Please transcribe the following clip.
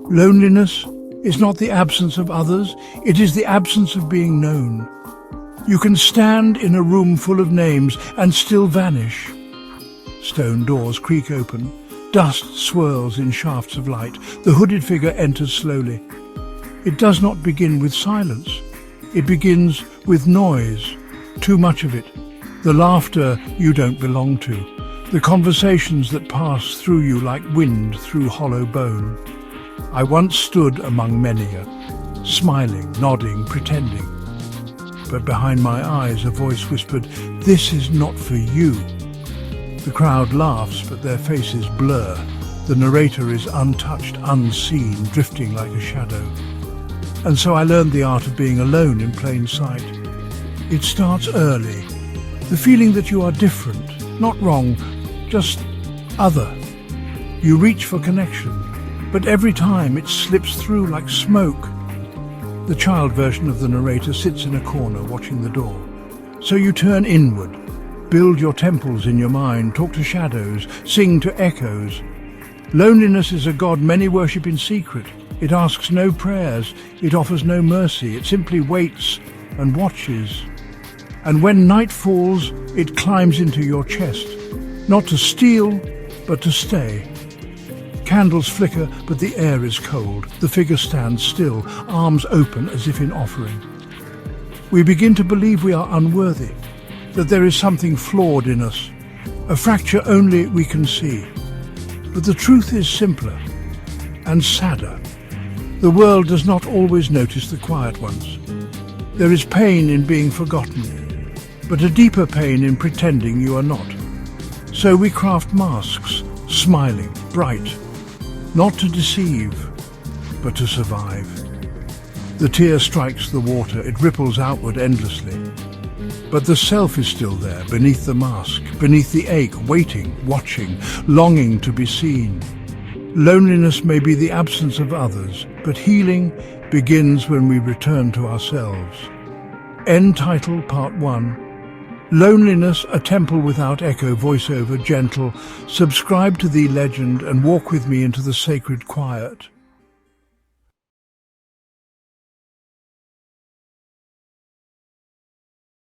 Loneliness is not the absence of others, it is the absence of being known. You can stand in a room full of names and still vanish. Stone doors creak open, dust swirls in shafts of light, the hooded figure enters slowly. It does not begin with silence, it begins with noise, too much of it. The laughter you don't belong to, the conversations that pass through you like wind through hollow bone. I once stood among many, smiling, nodding, pretending. But behind my eyes a voice whispered, "This is not for you." The crowd laughs, but their faces blur. The narrator is untouched, unseen, drifting like a shadow. And so I learned the art of being alone in plain sight. It starts early. The feeling that you are different, not wrong, just other. You reach for connection, but every time it slips through like smoke. The child version of the narrator sits in a corner watching the door. So you turn inward, build your temples in your mind, talk to shadows, sing to echoes. Loneliness is a god many worship in secret. It asks no prayers, it offers no mercy, it simply waits and watches. And when night falls, it climbs into your chest, not to steal, but to stay. Candles flicker, but the air is cold. The figure stands still, arms open as if in offering. We begin to believe we are unworthy, that there is something flawed in us, a fracture only we can see. But the truth is simpler and sadder. The world does not always notice the quiet ones. There is pain in being forgotten, but a deeper pain in pretending you are not. So we craft masks, smiling, bright, not to deceive, but to survive. The tear strikes the water, it ripples outward endlessly. But the self is still there, beneath the mask, beneath the ache, waiting, watching, longing to be seen. Loneliness may be the absence of others, but healing begins when we return to ourselves. End title, Part 1. Loneliness, a temple without echo, voiceover, gentle. Subscribe to the legend and walk with me into the sacred quiet.